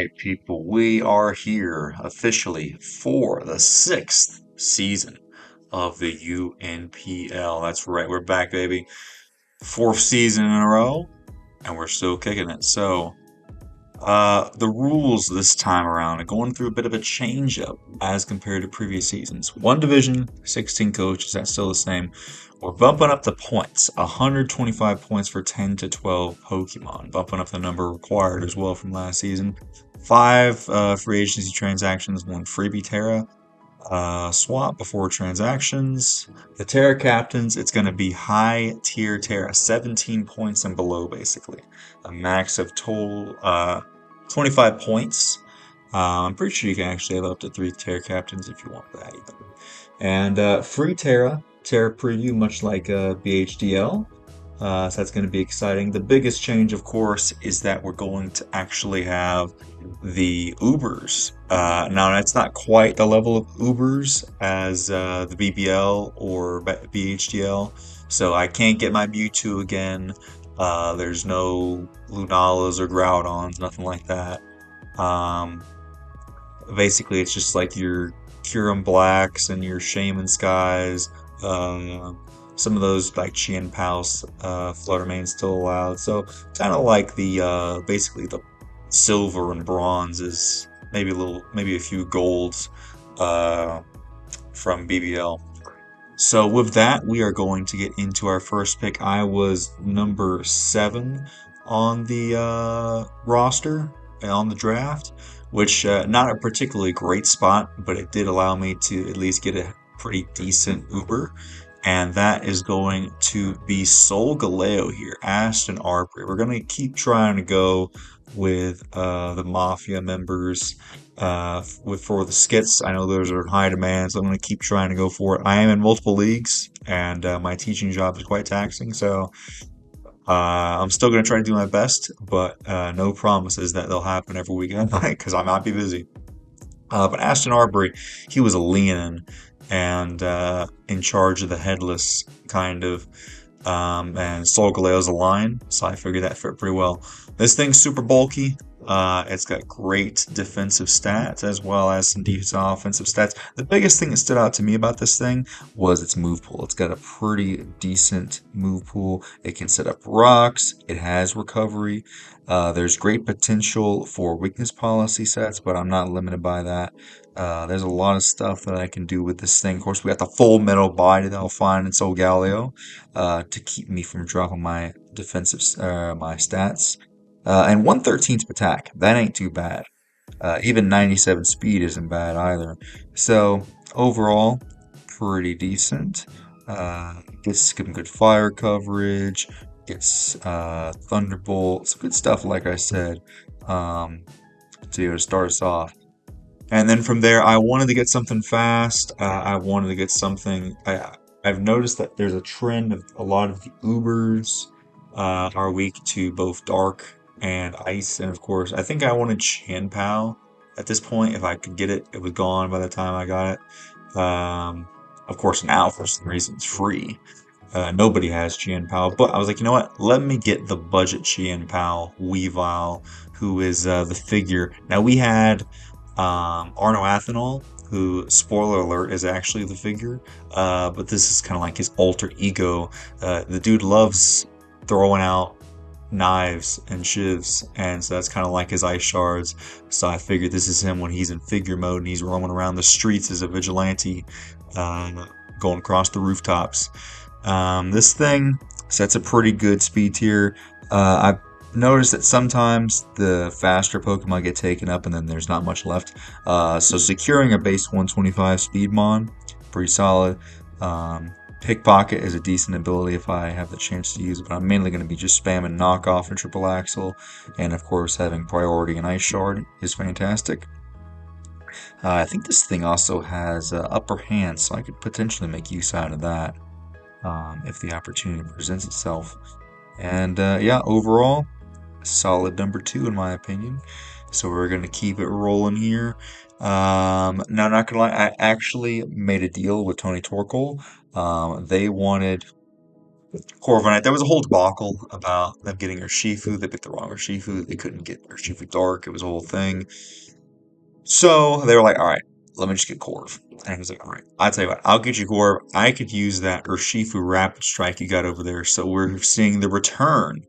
right, people, we are here officially for the sixth season of the UNPL. That's right, we're back, baby. Fourth season in a row, and we're still kicking it. The rules this time around are going through a bit of a change up as compared to previous seasons. One division, 16 coaches, that's still the same. We're bumping up the points, 125 points for 10 to 12 Pokemon, bumping up the number required as well from last season. Five free agency transactions, one freebie Tera swap before transactions. The Terra captains, it's going to be high tier Terra, 17 points and below, basically. A max of total 25 points. I'm pretty sure you can actually have up to three Terra captains if you want that, even. And free Terra preview, much like BHDL. So that's going to be exciting. The biggest change, of course, is that we're going to actually have the Ubers. Now, that's not quite the level of Ubers as the BBL or BHDL. So I can't get my Mewtwo again. There's no Lunalas or Groudons, nothing like that. Um, Basically, it's just like your Kyurem Blacks and your Shaman Skies. Some of those like Chien Pals, Fluttermane still allowed. So kind of like the basically the silver and bronze is maybe a few golds uh, from BBL. So with that, we are going to get into our first pick. I was number 7 on the roster on the draft, which not a particularly great spot, but it did allow me to at least get a pretty decent Uber. And that is going to be Solgaleo here, Ashton Arbor. We're going to keep trying to go with the Mafia members for the skits. I know those are high demand, so I'm going to keep trying to go for it. I am in multiple leagues, and my teaching job is quite taxing, so I'm still going to try to do my best, but no promises that they'll happen every weekend because I might be busy. But Ashton Arbery, he was a lean and in charge of the headless kind of, and Solgaleo's a line, so I figured that fit pretty well. This thing's super bulky. It's got great defensive stats as well as some decent offensive stats. The biggest thing that stood out to me about this thing was its move pool. It's got a pretty decent move pool. It can set up rocks. It has recovery. There's great potential for weakness policy sets, but I'm not limited by that. There's a lot of stuff that I can do with this thing. Of course, we got the full metal body that I'll find in Solgaleo to keep me from dropping my defensive my stats. And 113th attack, that ain't too bad. Even 97 speed isn't bad either. So overall, pretty decent. Gets some good fire coverage. Gets Thunderbolt, some good stuff. Like I said, to start us off. And then from there, I wanted to get something fast. I wanted to get something. I've noticed that there's a trend of a lot of the Ubers are weak to both dark and ice. And of course, I think I wanted Chanpao at this point. If I could get it, it was gone by the time I got it. Of course, now for some reason it's free. Nobody has Chanpao, but I was like, you know what? Let me get the budget Chanpao Weavile, who is the figure. Now we had Arno Athanol, who, spoiler alert, is actually the figure, but this is kind of like his alter ego. The dude loves throwing out knives and shivs, and so that's kind of like his ice shards. So I figured this is him when he's in figure mode and he's roaming around the streets as a vigilante, going across the rooftops. This thing sets a pretty good speed tier. I've noticed that sometimes the faster Pokemon get taken up and then there's not much left. So securing a base 125 Speedmon, pretty solid. Pickpocket is a decent ability if I have the chance to use it, but I'm mainly going to be just spamming knockoff and triple axle. And of course, having priority and ice shard is fantastic. I think this thing also has upper hand, so I could potentially make use out of that if the opportunity presents itself. And yeah, overall, solid number 2 in my opinion. So we're gonna keep it rolling here. Now, not gonna lie, I actually made a deal with Tony Torkel. They wanted Corviknight. There was a whole debacle about them getting Urshifu. They picked the wrong Urshifu. They couldn't get Urshifu Dark. It was a whole thing. So they were like, all right, let me just get Corv. And he was like, all right, I'll tell you what, I'll get you Corv. I could use that Urshifu Rapid Strike you got over there. So we're seeing the return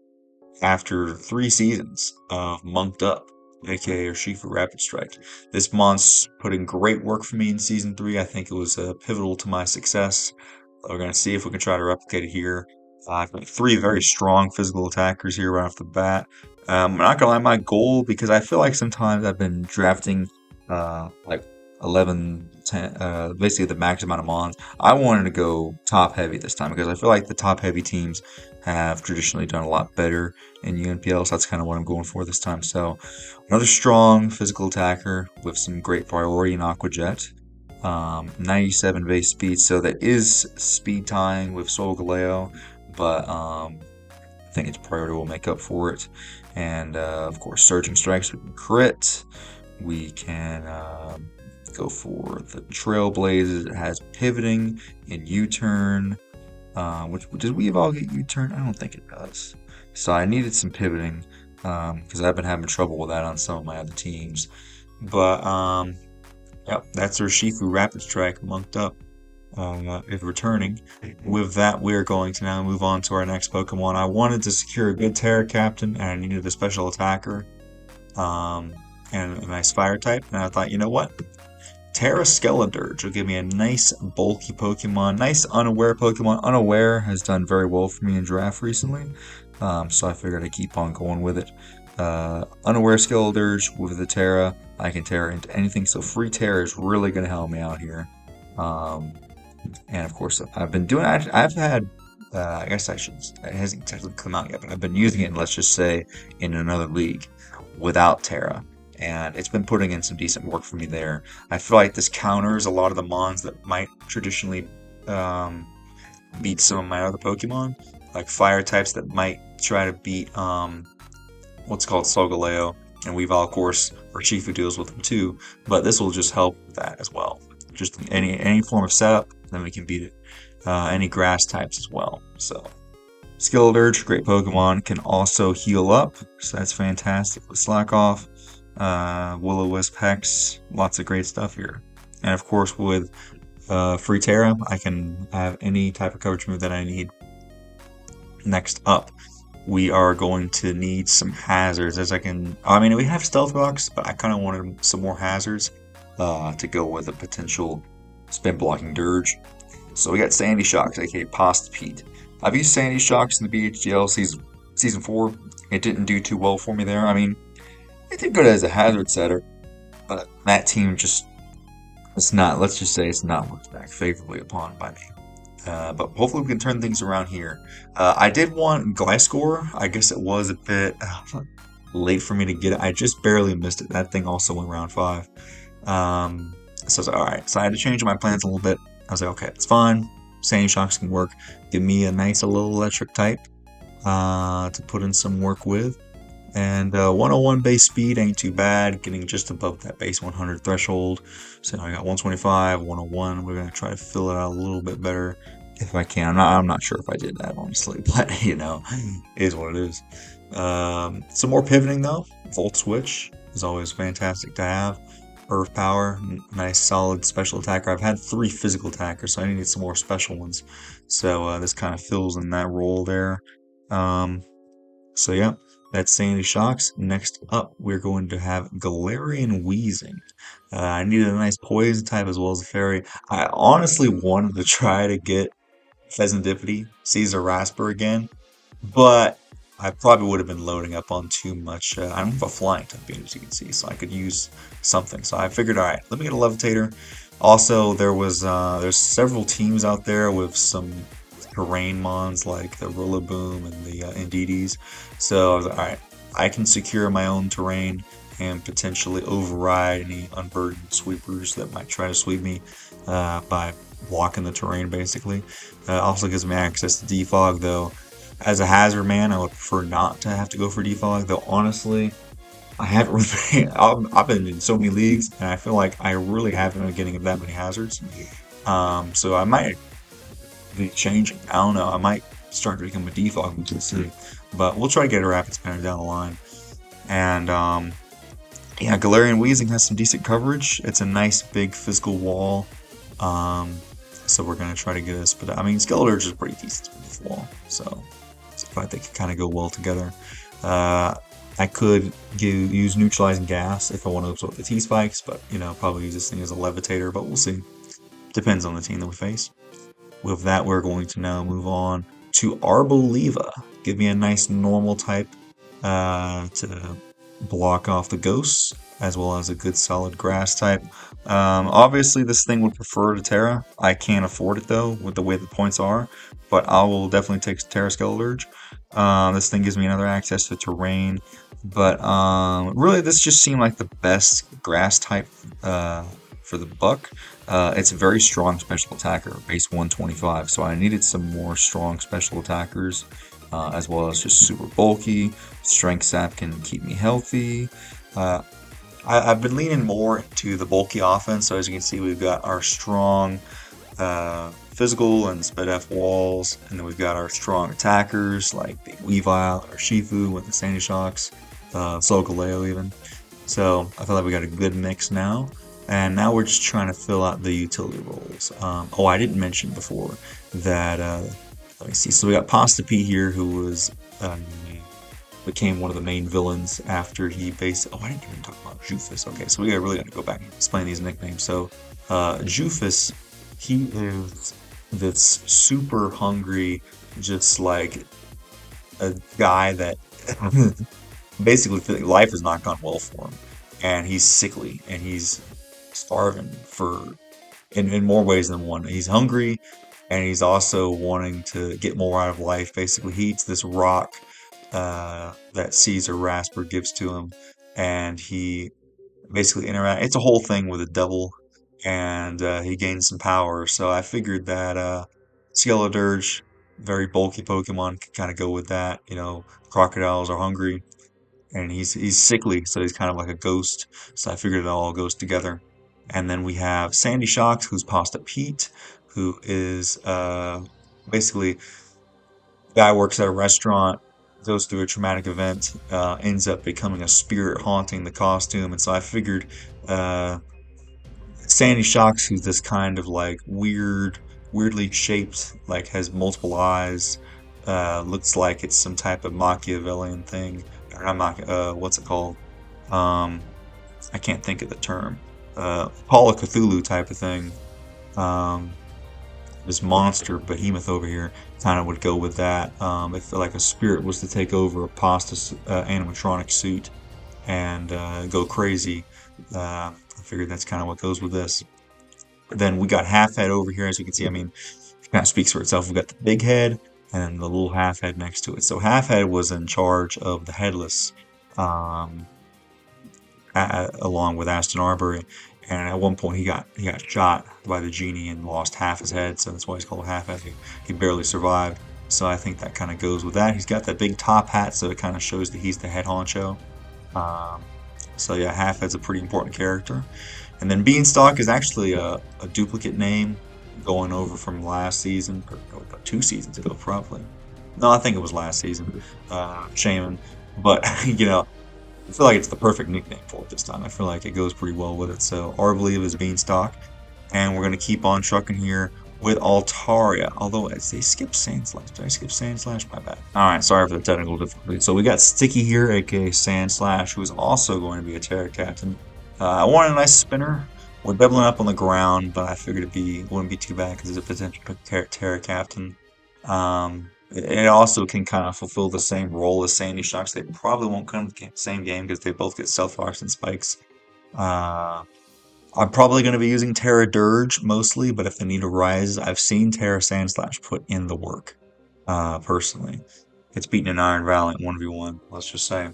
after 3 seasons of Munked Up, aka Urshifu Rapid Strike. This mon's put in great work for me in season 3. I think it was pivotal to my success. We're going to see if we can try to replicate it here. I've got 3 very strong physical attackers here right off the bat. I'm not going to lie, my goal, because I feel like sometimes I've been drafting like 11, 10, basically the max amount of mons. I wanted to go top heavy this time because I feel like the top heavy teams have traditionally done a lot better in UNPL, so that's kind of what I'm going for this time. So another strong physical attacker with some great priority in Aqua Jet. 97 base speed, so that is speed tying with Solgaleo, but I think its priority will make up for it. And of course, Surging Strikes, we can crit. We can go for the Trailblazers. It has pivoting in U-turn. Which does Weave all get U-turn? I don't think it does. So I needed some pivoting because I've been having trouble with that on some of my other teams. But yep, that's our Shifu Rapid Strike Munked Up. If returning. With that, we're going to now move on to our next Pokemon. I wanted to secure a good Tera Captain, and I needed a special attacker. And a nice fire type, and I thought, you know what? Tera Skeledirge will give me a nice bulky Pokemon, nice unaware Pokemon. Unaware has done very well for me in draft recently, so I figured I'd keep on going with it. Unaware Skeledirge with the Tera, I can Tera into anything, so free Tera is really going to help me out here. And of course, I've been doing. I've had. I guess I should. It hasn't technically come out yet, but I've been using it. Let's just say in another league without Tera. And it's been putting in some decent work for me there. I feel like this counters a lot of the mons that might traditionally beat some of my other Pokemon, like fire types that might try to beat what's called Solgaleo, and Weavile, of course, or Chifu deals with them too. But this will just help with that as well. Just any form of setup, then we can beat it. Any grass types as well. So Skeledirge, great Pokemon, can also heal up, so that's fantastic with Slack Off. Will-O-Wisp, Hex, lots of great stuff here. And of course, with free Tera, I can have any type of coverage move that I need. Next up, we are going to need some hazards. I mean, we have Stealth Rocks, but I kind of wanted some more hazards to go with a potential spin blocking Dirge. So we got Sandy Shocks, aka Past Pete. I've used Sandy Shocks in the BHDL season 4. It didn't do too well for me there. I mean, it did good as a hazard setter, but that team just, it's not, let's just say it's not looked back favorably upon by me. But hopefully we can turn things around here. I did want Gliscor. I guess it was a bit late for me to get it. I just barely missed it. That thing also went round 5. So I was like, alright. So I had to change my plans a little bit. I was like, okay, it's fine. Sandy Shocks can work. Give me a nice little electric type to put in some work with. And 101 base speed ain't too bad, getting just above that base 100 threshold. So now I got 125, 101. We're going to try to fill it out a little bit better if I can. I'm not sure if I did that, honestly, but, you know, it is what it is. Some more pivoting, though. Volt Switch is always fantastic to have. Earth Power, nice solid special attacker. I've had 3 physical attackers, so I needed some more special ones. So this kind of fills in that role there. So yeah. That's Sandy Shocks. Next up, we're going to have Galarian Weezing. I needed a nice poison type as well as a fairy. I honestly wanted to try to get Pheasantipity, Caesar Rasper again, but I probably would have been loading up on too much. I don't have a flying type, as you can see, so I could use something. So I figured, all right, let me get a Levitator. Also, there's several teams out there with some terrain mons like the Rillaboom and the Indeedee. So I was like, alright, I can secure my own terrain and potentially override any unburdened sweepers that might try to sweep me by blocking the terrain, basically. Also gives me access to Defog, though. As a hazard man, I would prefer not to have to go for Defog, though honestly, I haven't really. I've been in so many leagues, and I feel like I really haven't been getting that many hazards. So I might be changing. I don't know. I might starting to become a default in GlitchxCity. But we'll try to get a Rapid Spinner down the line. And yeah, Galarian Weezing has some decent coverage. It's a nice big physical wall. So we're gonna try to get this, but I mean Skeletor's is pretty decent with wall, so I think they could kind of go well together. I could use neutralizing gas if I want to absorb the T-spikes, but you know, probably use this thing as a levitator, but we'll see. Depends on the team that we face. With that, we're going to now move on to Arboliva. Give me a nice normal type to block off the ghosts, as well as a good solid grass type. Obviously, this thing would prefer to Tera. I can't afford it though, with the way the points are, but I will definitely take Tera Skeleturge. This thing gives me another access to terrain, but really, this just seemed like the best grass type for the buck. It's a very strong special attacker, base 125, so I needed some more strong special attackers, as well as just super bulky. Strength Sap can keep me healthy. I've been leaning more into the bulky offense, so as you can see, we've got our strong physical and speed F walls, and then we've got our strong attackers like the Weavile or Shifu with the Sandy Shocks, Solgaleo even. So I feel like we got a good mix now. And now we're just trying to fill out the utility roles. Oh, I didn't mention before that, let me see, so we got Pasta P here, who was, became one of the main villains after he oh, I didn't even talk about Jufus. Okay, so we really got to go back and explain these nicknames. So, Jufus, he is this super hungry, just like a guy that basically life has not gone well for him. And he's sickly, and he's starving in more ways than one. He's hungry, and he's also wanting to get more out of life. Basically, he eats this rock that Caesar Rasper gives to him, and he basically it's a whole thing with a devil, and he gains some power. So I figured that Skeleturge, very bulky Pokemon, could kind of go with that. You know, crocodiles are hungry, and he's sickly, so he's kind of like a ghost. So I figured it all goes together. And then we have Sandy Shocks, who's Pasta Pete, who is basically a guy works at a restaurant, goes through a traumatic event, ends up becoming a spirit haunting the costume. And so I figured Sandy Shocks, who's this kind of like weirdly shaped, like has multiple eyes, looks like it's some type of Machiavellian thing. Or not what's it called? I can't think of the term. Call of Cthulhu type of thing. This monster behemoth over here kind of would go with that. If like a spirit was to take over a pasta animatronic suit and go crazy, I figured that's kind of what goes with this. Then we got half head over here, as you can see. I mean, it kind of speaks for itself. We got the big head and the little half head next to it. So half head was in charge of the headless. Along with Aston Arbery, and at one point he got shot by the genie and lost half his head, so that's why he's called half head. He barely survived, so I think that kind of goes with that. He's got that big top hat, so it kind of shows that he's the head honcho. So yeah, half head's a pretty important character. And then Beanstalk is actually a duplicate name going over from last season, or 2 seasons ago probably. No, I think it was last season. Shaman, but you know, I feel like it's the perfect nickname for it this time. I feel like it goes pretty well with it. So Arboliva is Beanstalk, and we're going to keep on trucking here with Altaria. Although they skip Sand Slash. Did I skip Sand Slash? My bad. Alright, sorry for the technical difficulty. So we got Sticky here, aka Sand Slash, who is also going to be a Tera Captain. I wanted a nice spinner. We're doubling up on the ground, but I figured wouldn't be too bad because it's a potential Tera Captain. It also can kind of fulfill the same role as Sandy Shocks. They probably won't come to the same game because they both get Stealth Rocks and Spikes. I'm probably going to be using Tera Dirge mostly, but if they need a Rise, I've seen Tera Sandslash put in the work, personally. It's beating an Iron Valiant 1v1, let's just say.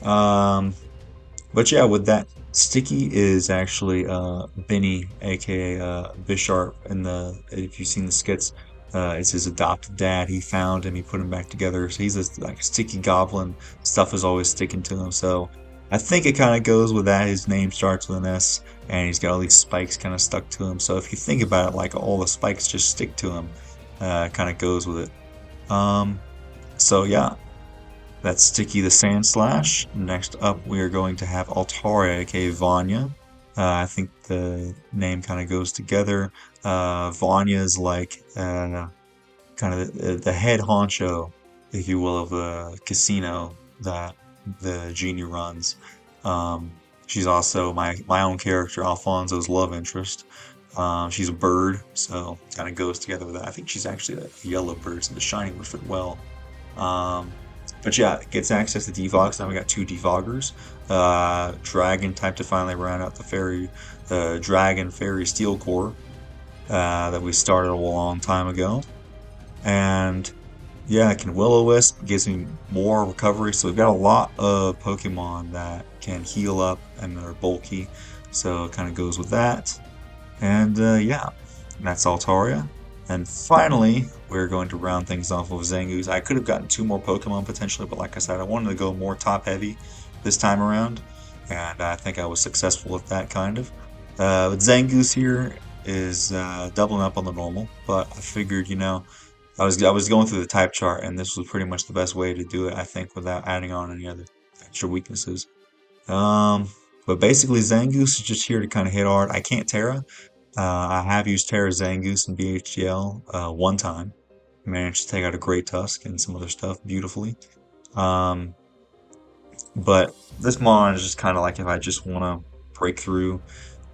But yeah, with that, Sticky is actually Benny, aka Bisharp, if you've seen the skits. It's his adopted dad. He found him. He put him back together. So he's like a sticky goblin. Stuff is always sticking to him. So I think it kind of goes with that. His name starts with an S, and he's got all these spikes kind of stuck to him. So if you think about it, like all the spikes just stick to him, kind of goes with it. So yeah, that's Sticky the Sand Slash. Next up, we are going to have Altaria, aka Vanya. I think the name kind of goes together. Vanya is like kind of the head honcho, if you will, of a casino that the genie runs. She's also my own character, Alfonso's love interest. She's a bird, so kind of goes together with that. I think she's actually a yellow bird, so the shiny would fit well. Um, but yeah, it gets access to defogs. Now we got two defoggers. Dragon type to finally round out the dragon fairy steel core that we started a long time ago. And yeah, it can Will-O-Wisp, gives me more recovery. So we've got a lot of Pokemon that can heal up and are bulky. So it kind of goes with that. And yeah, that's Altaria. And finally, we're going to round things off with Zangoose. I could have gotten two more Pokemon potentially, but like I said, I wanted to go more top heavy this time around. And I think I was successful with that kind of. But Zangoose here is doubling up on the normal, but I figured, I was going through the type chart, and this was pretty much the best way to do it, I think, without adding on any other extra weaknesses. Um, but basically, Zangoose is just here to kind of hit hard. I can't Tera. I have used Tera Zangoose in BHGL one time. Managed to take out a Great Tusk and some other stuff beautifully. Um, but this mon is just kind of like if I just want to break through.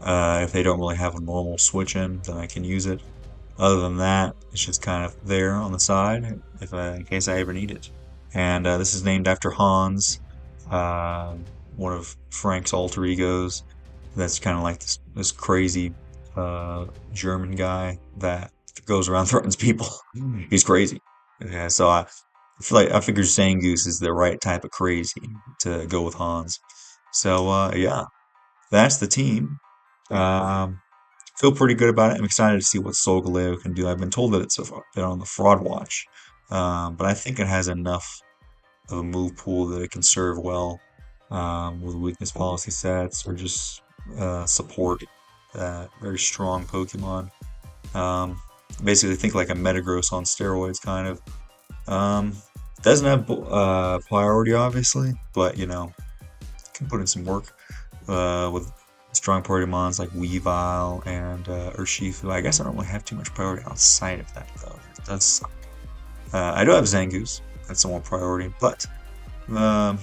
If they don't really have a normal switch in, then I can use it. Other than that, it's just kind of there on the side in case I ever need it. And this is named after Hans, uh, one of Frank's alter egos. That's kind of like this crazy German guy that goes around threatens people. He's crazy. Yeah, so I figure Zangoose is the right type of crazy to go with Hans. So yeah, that's the team. Um, Feel pretty good about it. I'm excited to see what Solgaleo can do. I've been told that it's been on the fraud watch, but I think it has enough of a move pool that it can serve well with weakness policy sets or just support very strong Pokemon. Um, Basically, think like a Metagross on steroids, kind of. Um, doesn't have priority, obviously, but can put in some work with strong Pokemons like Weavile and Urshifu. I guess I don't really have too much priority outside of that, though. That's suck. I do have Zangoose. That's some more priority, but um,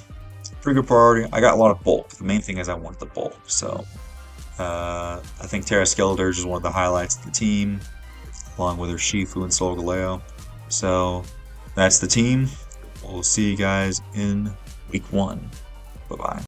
pretty good priority. I got a lot of bulk. The main thing is I want the bulk. So I think Terra Skeledirge is one of the highlights of the team, along with Urshifu and Solgaleo. So that's the team. We'll see you guys in week 1. Bye bye.